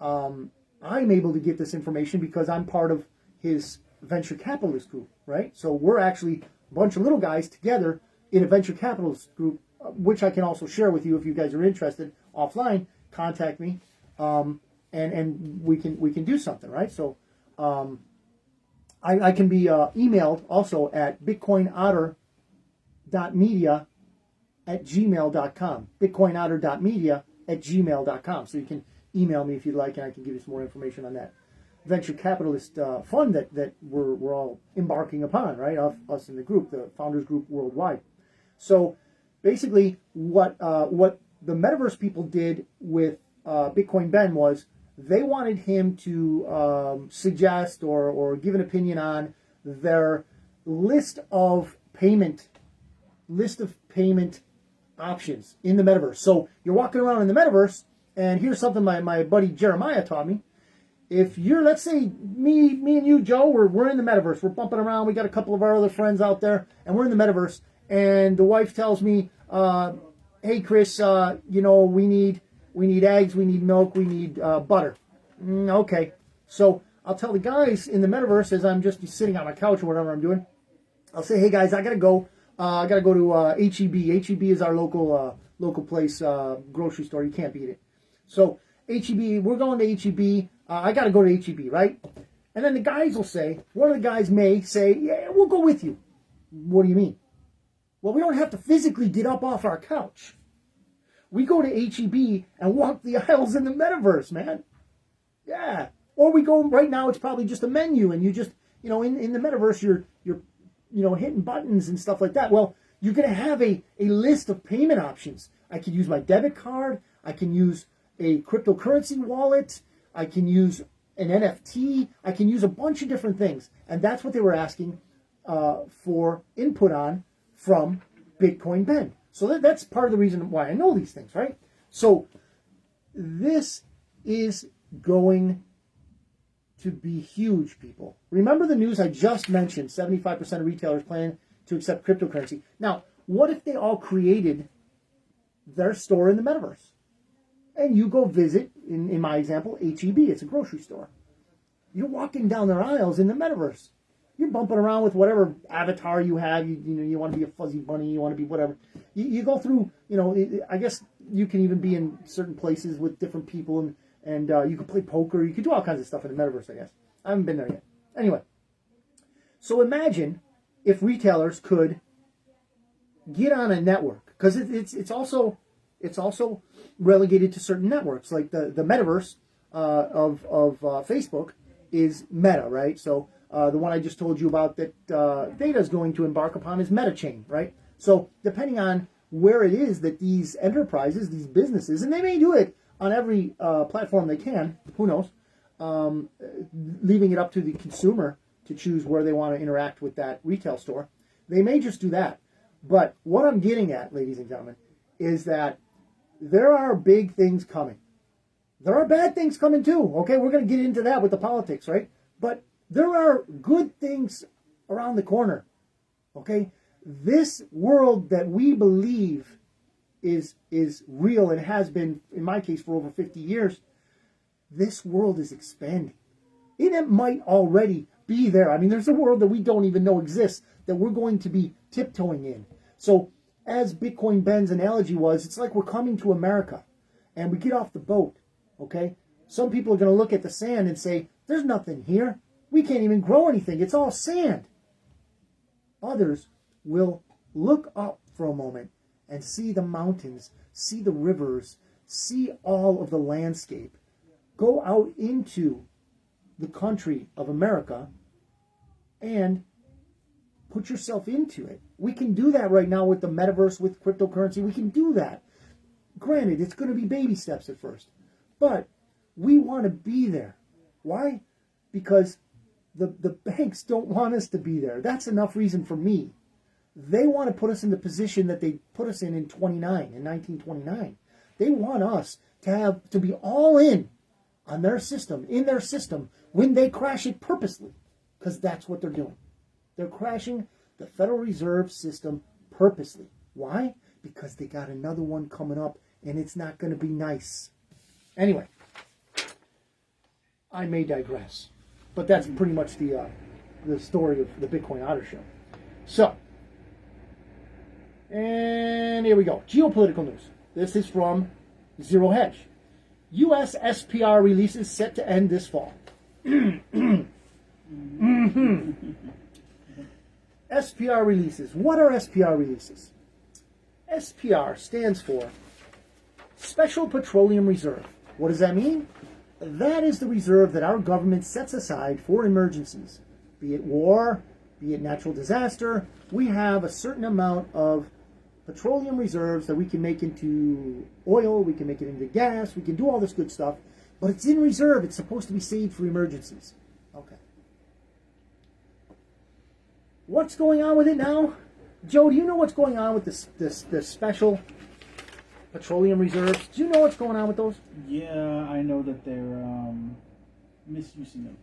A: I'm able to get this information because I'm part of his venture capitalist group, right? So we're actually a bunch of little guys together in a venture capitalist group, which I can also share with you if you guys are interested offline. Contact me, and we can do something, right? So I can be emailed also at bitcoinotter.media@gmail.com. bitcoinotter.media@gmail.com. So you can email me if you'd like, and I can give you some more information on that venture capitalist fund that we're all embarking upon, right? Us in the group, the Founders Group Worldwide. So basically, what the Metaverse people did with Bitcoin Ben was they wanted him to suggest or give an opinion on their list of payment options in the Metaverse. So you're walking around in the Metaverse, and here's something my buddy Jeremiah taught me. If you're, let's say, me and you, Joe, we're in the Metaverse. We're bumping around. We got a couple of our other friends out there, and we're in the Metaverse. And the wife tells me, "Hey, Chris, we need eggs, we need milk, we need butter." Okay, so I'll tell the guys in the Metaverse as I'm just sitting on my couch or whatever I'm doing. I'll say, "Hey guys, I gotta go. I gotta go to HEB. HEB is our local place, grocery store. You can't beat it. So HEB, we're going to HEB. I got to go to HEB, right?" And then the guys will say, one of the guys may say, "Yeah, we'll go with you." What do you mean? Well, we don't have to physically get up off our couch. We go to HEB and walk the aisles in the Metaverse, man. Yeah. Or we go, right now it's probably just a menu and you just, in the Metaverse, you're hitting buttons and stuff like that. Well, you're going to have a list of payment options. I can use my debit card. I can use a cryptocurrency wallet. I can use an NFT. I can use a bunch of different things. And that's what they were asking for input on from Bitcoin Ben. So that's part of the reason why I know these things, right? So this is going to be huge, people. Remember the news I just mentioned, 75% of retailers plan to accept cryptocurrency. Now, what if they all created their store in the Metaverse? and you go visit, in my example, HEB. It's a grocery store. You're walking down their aisles in the metaverse. You're bumping around with whatever avatar you have. You want to be a fuzzy bunny. You want to be whatever. You go through. I guess you can even be in certain places with different people, and you can play poker. You can do all kinds of stuff in the metaverse. I guess I haven't been there yet. Anyway, so imagine if retailers could get on a network, because it's also relegated to certain networks, like the metaverse of Facebook is Meta, right? So the one I just told you about that Data is going to embark upon is MetaChain, right? So depending on where it is that these enterprises, these businesses, and they may do it on every platform they can, who knows, leaving it up to the consumer to choose where they want to interact with that retail store. They may just do that. But what I'm getting at, ladies and gentlemen, is that there are big things coming. There are bad things coming too. Okay, we're going to get into that with the politics, right? But there are good things around the corner. Okay, this world that we believe is real and has been, in my case, for over 50 years, this world is expanding. It might already be there. I mean, there's a world that we don't even know exists that we're going to be tiptoeing in. So, as Bitcoin Ben's analogy was, it's like we're coming to America and we get off the boat, okay? Some people are going to look at the sand and say, there's nothing here. We can't even grow anything. It's all sand. Others will look up for a moment and see the mountains, see the rivers, see all of the landscape. Go out into the country of America and put yourself into it. We can do that right now with the metaverse, with cryptocurrency. We can do that. Granted, it's going to be baby steps at first, but we want to be there. Why? Because the banks don't want us to be there. That's enough reason for me. They want to put us in the position that they put us in 1929. They want us to be all in on their system, when they crash it purposely, because that's what they're doing. They're crashing the Federal Reserve System purposely. Why? Because they got another one coming up, and it's not going to be nice. Anyway, I may digress, but that's pretty much the story of the Bitcoin Otter Show. So, and here we go. Geopolitical news. This is from Zero Hedge. U.S. SPR releases set to end this fall. SPR releases. What are SPR releases? SPR stands for Special Petroleum Reserve. What does that mean? That is the reserve that our government sets aside for emergencies. Be it war, be it natural disaster. We have a certain amount of petroleum reserves that we can make into oil, we can make it into gas, we can do all this good stuff, but it's in reserve. It's supposed to be saved for emergencies. Okay. What's going on with it now? Joe, do you know what's going on with this special petroleum reserves? Do you know what's going on with those?
B: Yeah, I know that they're misusing them.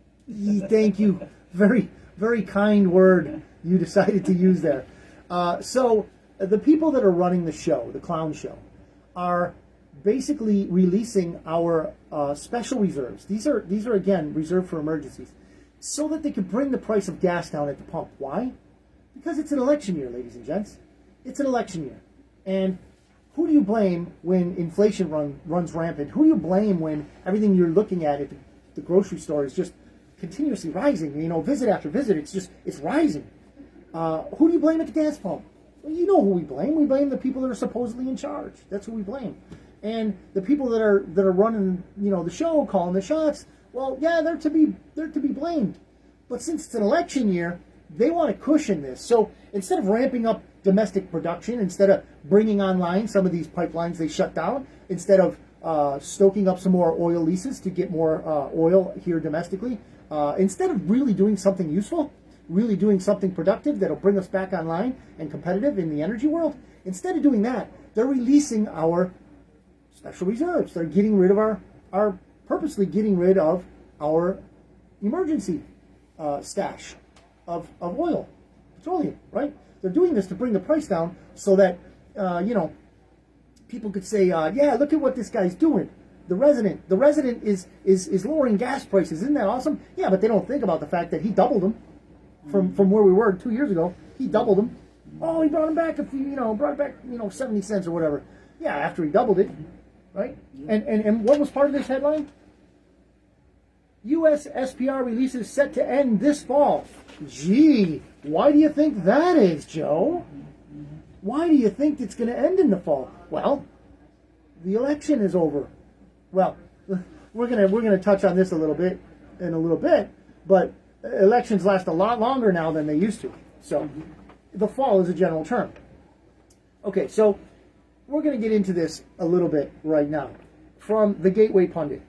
A: Thank you. Very, very kind word you decided to use there. So the people that are running the show, the clown show, are basically releasing our special reserves. These are again reserved for emergencies, so that they can bring the price of gas down at the pump. Why? Because it's an election year, ladies and gents. It's an election year, and who do you blame when inflation runs rampant? Who do you blame when everything you're looking at the grocery store is just continuously rising? You know, visit after visit, it's rising. Who do you blame at the gas pump? Well, you know who we blame. We blame the people that are supposedly in charge. That's who we blame. And the people that are running, the show, calling the shots. Well, yeah, they're to be blamed. But since it's an election year, they want to cushion this. So instead of ramping up domestic production, instead of bringing online some of these pipelines they shut down, instead of stoking up some more oil leases to get more oil here domestically, instead of really doing something useful, really doing something productive that'll bring us back online and competitive in the energy world, instead of doing that, they're releasing our special reserves. They're getting rid of our purposely getting rid of our emergency stash of oil, petroleum, right? They're doing this to bring the price down so that, people could say, yeah, look at what this guy's doing. The resident is lowering gas prices. Isn't that awesome? Yeah, but they don't think about the fact that he doubled them from where we were 2 years ago. He doubled them. Oh, he brought them back brought it back 70 cents or whatever. Yeah, after he doubled it, right?
B: Yeah.
A: And what was part of this headline? U.S. SPR releases set to end this fall. Gee, why do you think that is, Joe? Why do you think it's going to end in the fall? Well, the election is over. Well, we're gonna touch on this a little bit in a little bit, but elections last a lot longer now than they used to. So, the fall is a general term. Okay, so we're going to get into this a little bit right now. From the Gateway Pundit.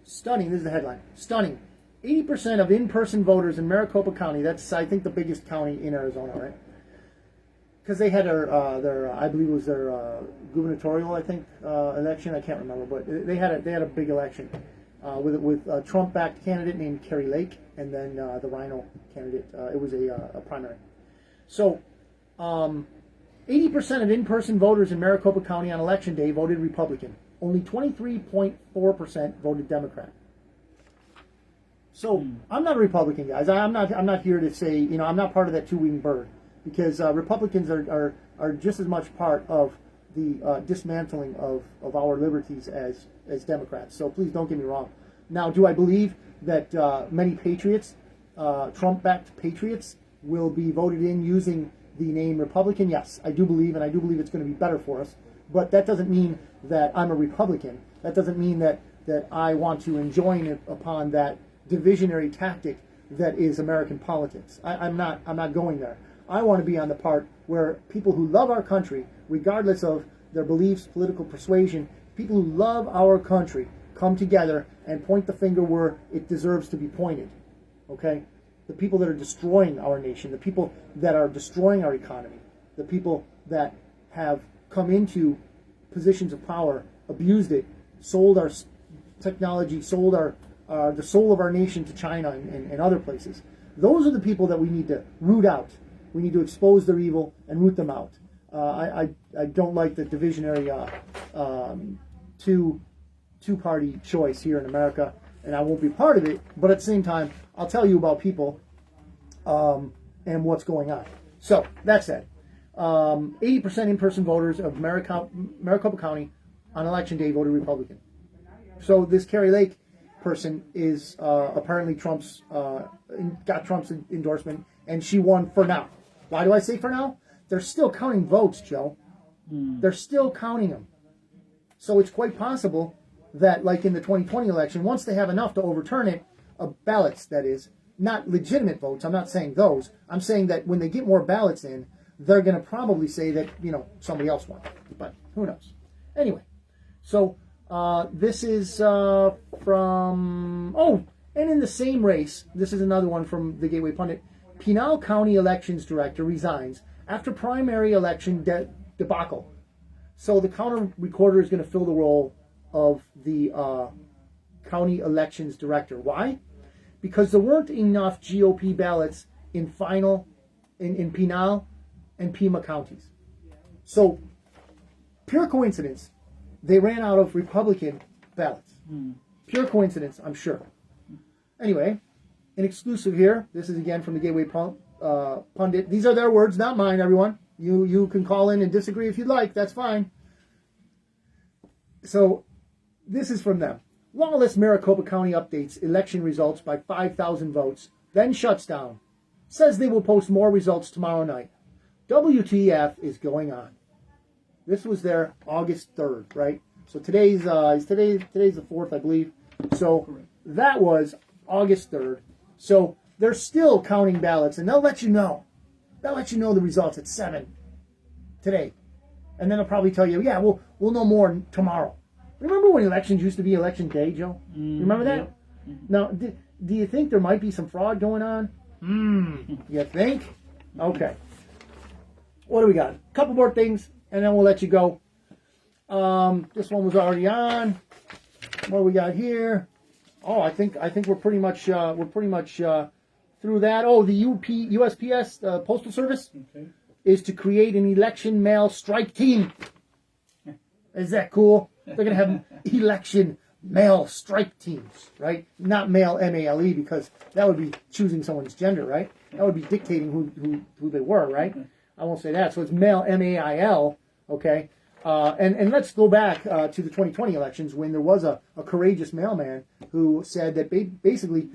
A: Stunning, this is the headline. Stunning. 80% of in-person voters in Maricopa County, that's, I think, the biggest county in Arizona, right? Because they had their I believe it was their gubernatorial, I think, election. I can't remember, but they had a big election with a Trump-backed candidate named Kerry Lake, and then the Rhino candidate. It was a primary. So, 80% of in-person voters in Maricopa County on Election Day voted Republican. Only 23.4% voted Democrat. So, I'm not a Republican, guys. I'm not here to say, I'm not part of that two-winged bird. Because Republicans are just as much part of the dismantling of our liberties as Democrats. So please don't get me wrong. Now, do I believe that many patriots, Trump-backed patriots, will be voted in using the name Republican? Yes, I do believe, and I do believe it's going to be better for us. But that doesn't mean that I'm a Republican. That doesn't mean that I want to enjoin upon that divisionary tactic that is American politics. I'm not going there. I want to be on the part where people who love our country, regardless of their beliefs, political persuasion, people who love our country come together and point the finger where it deserves to be pointed. Okay? The people that are destroying our nation, the people that are destroying our economy, the people that have come into positions of power, abused it, sold our technology, sold the soul of our nation to China and other places. Those are the people that we need to root out. We need to expose their evil and root them out. I don't like the divisionary two-party choice here in America, and I won't be part of it. But at the same time, I'll tell you about people and what's going on. So that said, 80% in-person voters of Maricopa County on Election Day voted Republican. So this Kerry Lake person is apparently got Trump's endorsement, and she won for now. Why do I say for now? They're still counting votes, Joe. They're still counting them. So it's quite possible that, like in the 2020 election, once they have enough to overturn it, ballots, that is, not legitimate votes, I'm not saying those, I'm saying that when they get more ballots in, they're going to probably say that, somebody else won. But who knows? Anyway, so this is from... Oh, and in the same race, this is another one from the Gateway Pundit. Pinal County Elections Director resigns after primary election debacle. So the counter recorder is going to fill the role of the county elections director. Why? Because there weren't enough GOP ballots in Pinal and Pima counties. So, pure coincidence, they ran out of Republican ballots. Pure coincidence, I'm sure. Anyway, an exclusive here. This is again from the Gateway Pundit. These are their words, not mine, everyone. You can call in and disagree if you'd like. That's fine. So, this is from them. Lawless Maricopa County updates election results by 5,000 votes, then shuts down. Says they will post more results tomorrow night. WTF is going on. This was there August 3rd, right? So today's the 4th, I believe. So that was August 3rd. So they're still counting ballots, and they'll let you know. They'll let you know the results at 7 today. And then they'll probably tell you, yeah, we'll know more tomorrow. Remember when elections used to be election day, Joe? Remember that? Yeah. Now, do you think there might be some fraud going on? You think? Okay. What do we got? A couple more things, and then we'll let you go. This one was already on. What do we got here? Oh, I think we're pretty much through that. Oh, the USPS Postal Service is to create an election mail strike team. Is that cool? They're going to have election male strike teams, right? Not male M-A-L-E, because that would be choosing someone's gender, right? That would be dictating who they were, right? I won't say that. So it's male M-A-I-L, okay? And let's go back to the 2020 elections when there was a courageous mailman who said that basically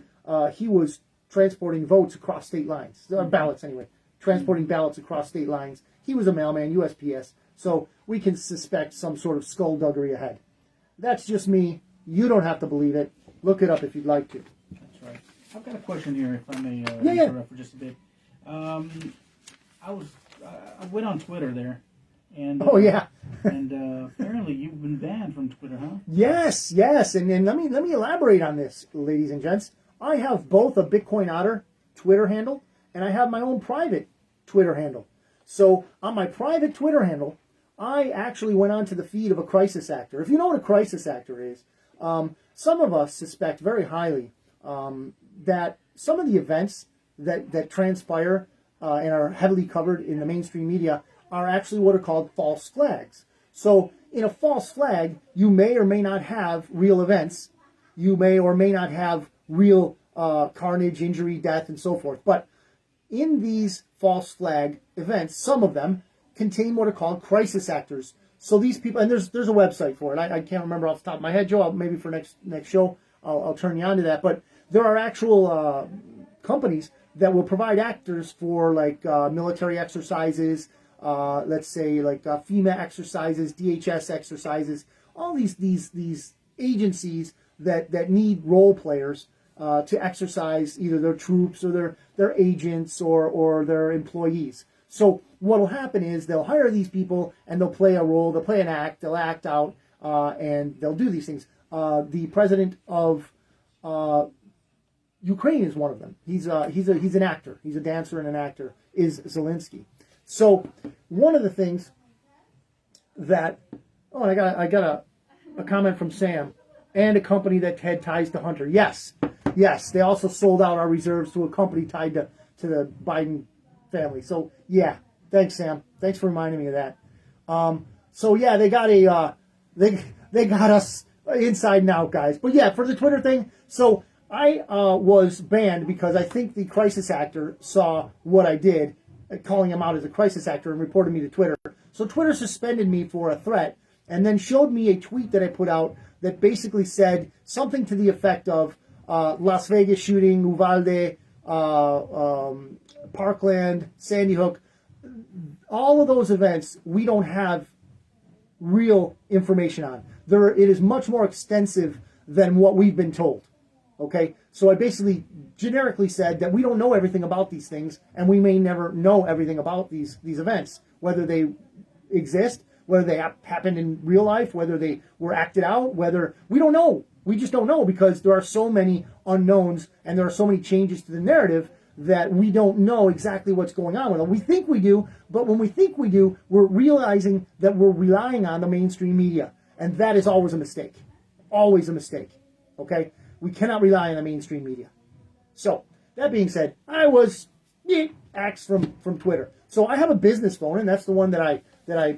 A: he was transporting votes across state lines, ballots anyway, transporting ballots across state lines. He was a mailman, USPS, so we can suspect some sort of skullduggery ahead. That's just me. You don't have to believe it. Look it up if you'd like to.
B: That's right. I've got a question here, if I may
A: Yeah.
B: interrupt for just a bit. I went on Twitter there, and
A: Oh yeah.
B: and apparently you've been banned from Twitter, huh?
A: Yes, and let me elaborate on this, ladies and gents. I have both a Bitcoin Otter Twitter handle and I have my own private Twitter handle. So on my private Twitter handle, I actually went onto the feed of a crisis actor. If you know what a crisis actor is, some of us suspect very highly that some of the events that transpire and are heavily covered in the mainstream media are actually what are called false flags. So in a false flag, you may or may not have real events. You may or may not have real carnage, injury, death, and so forth. But in these false flag events, some of them contain what are called crisis actors. So these people, and there's a website for it. I can't remember off the top of my head, Joe. Maybe for next show, I'll turn you on to that. But there are actual companies that will provide actors for like military exercises, let's say like FEMA exercises, DHS exercises, all these agencies that need role players to exercise either their troops or their agents or their employees. So what will happen is they'll hire these people and they'll play a role, they'll play an act, they'll act out, and they'll do these things. The president of Ukraine is one of them. He's an actor. He's a dancer and an actor. Is Zelensky. So one of the things that I got a comment from Sam, and a company that had ties to Hunter. Yes, they also sold out our reserves to a company tied to the Biden family. So yeah, thanks Sam. Thanks for reminding me of that. So yeah, they got they got us inside and out, guys. But yeah, for the Twitter thing, so I was banned because I think the crisis actor saw what I did, calling him out as a crisis actor, and reported me to Twitter. So Twitter suspended me for a threat, and then showed me a tweet that I put out that basically said something to the effect of Las Vegas shooting, Uvalde, Parkland, Sandy Hook, all of those events we don't have real information on. It is much more extensive than what we've been told. Okay, so I basically generically said that we don't know everything about these things, and we may never know everything about these events, whether they exist, whether they happened in real life, whether they were acted out, whether we don't know. We just don't know because there are so many unknowns and there are so many changes to the narrative that we don't know exactly what's going on with them. We think we do, but when we think we do, we're realizing that we're relying on the mainstream media, and that is always a mistake. Always a mistake. Okay? We cannot rely on the mainstream media. So, that being said, I was axed from Twitter. So I have a business phone, and that's the one that I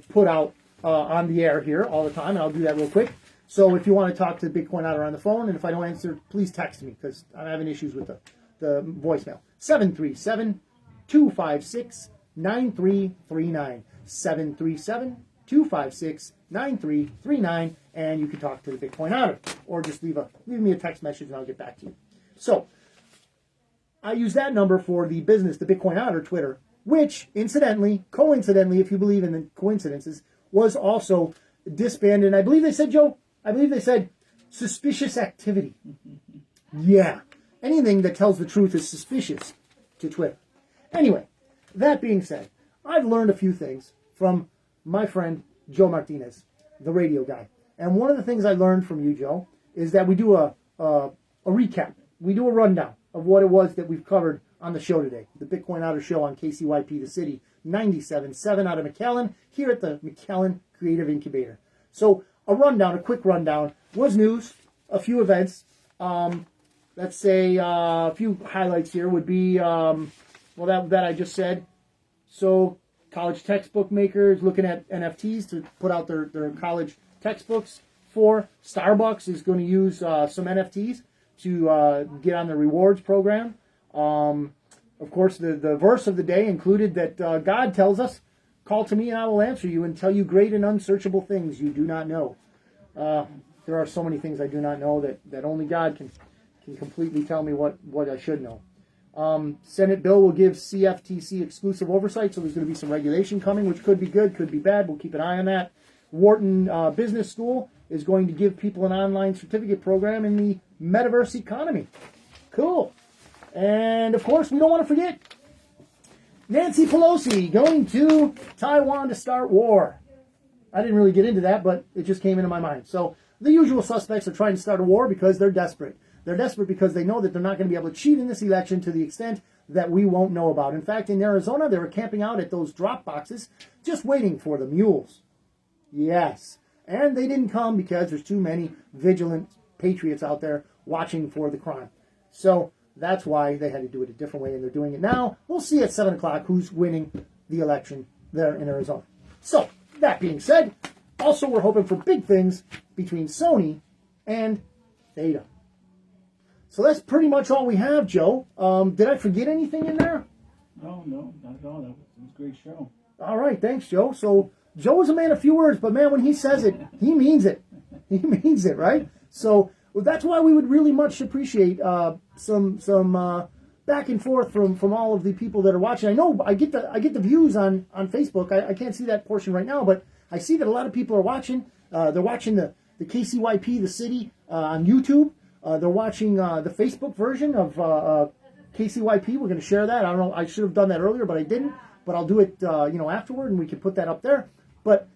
A: put out on the air here all the time, and I'll do that real quick. So if you want to talk to Bitcoin Otter on the phone, and if I don't answer, please text me, because I'm having issues with the voicemail. 737-256-9339. 737-256-9339, and you can talk to the Bitcoin Otter, or just leave me a text message and I'll get back to you. So I use that number for the business, the Bitcoin Otter Twitter, which coincidentally, if you believe in the coincidences, was also disbanded. And I believe they said, Joe, suspicious activity. Yeah. Anything that tells the truth is suspicious to Twitter. Anyway, that being said, I've learned a few things from my friend Joe Martinez, the radio guy. And one of the things I learned from you, Joe, is that we do a recap. We do a rundown of what it was that we've covered on the show today. The Bitcoin Otter Show on KCYP The City, 97.7 out of McAllen, here at the McAllen Creative Incubator. So a quick rundown, was news, a few events. Let's say a few highlights here would be, that I just said. So college textbook makers looking at NFTs to put out their college textbooks for. Starbucks is going to use some NFTs to get on the rewards program. Of course, the verse of the day included that God tells us, "Call to me and I will answer you and tell you great and unsearchable things you do not know." There are so many things I do not know that only God can completely tell me what I should know. Senate bill will give CFTC exclusive oversight, so there's going to be some regulation coming, which could be good, could be bad. We'll keep an eye on that. Wharton Business School is going to give people an online certificate program in the metaverse economy. Cool. And, of course, we don't want to forget Nancy Pelosi going to Taiwan to start war. I didn't really get into that, but it just came into my mind. So the usual suspects are trying to start a war because they're desperate. They're desperate because they know that they're not going to be able to cheat in this election to the extent that we won't know about. In fact, in Arizona, they were camping out at those drop boxes just waiting for the mules. Yes. And they didn't come because there's too many vigilant patriots out there watching for the crime. So that's why they had to do it a different way, and they're doing it now. We'll see at 7 o'clock who's winning the election there in Arizona. So, that being said, also we're hoping for big things between Sony and Theta. So that's pretty much all we have, Joe. Did I forget anything in there?
B: No, not at all. That was a great show. All
A: right, thanks, Joe. So Joe is a man of few words, but man, when he says it, he means it. He means it, right? So that's why we would really much appreciate some back and forth from all of the people that are watching. I know I get the views on Facebook. I can't see that portion right now, but I see that a lot of people are watching. They're watching the KCYP, the city, on YouTube. They're watching the Facebook version of KCYP. We're going to share that. I don't know. I should have done that earlier, but I didn't. But I'll do it, afterward, and we can put that up there. But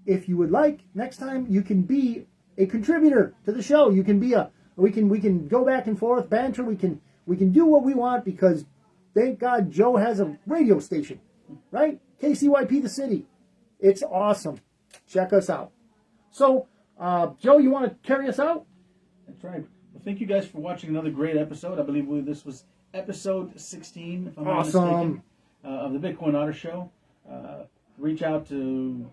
A: if you would like, next time you can be a contributor to the show. You can be we can go back and forth, banter. We can do what we want because thank God Joe has a radio station, right? KCYP the city. It's awesome. Check us out. So, Joe, you want to carry us out?
B: That's right. Well, thank you guys for watching another great episode. I believe this was episode 16, if I'm not mistaken, of the Bitcoin Otter Show. Reach out to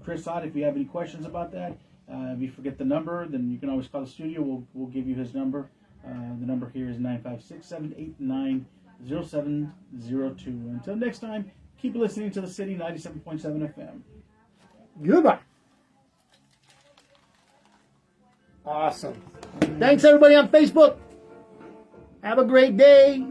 B: Chris Ott if you have any questions about that. If you forget the number, then you can always call the studio. We'll give you his number. The number here is 956-789-0702. Until next time, keep listening to the City 97.7 FM.
A: Goodbye. Awesome. Thanks, everybody on Facebook. Have a great day.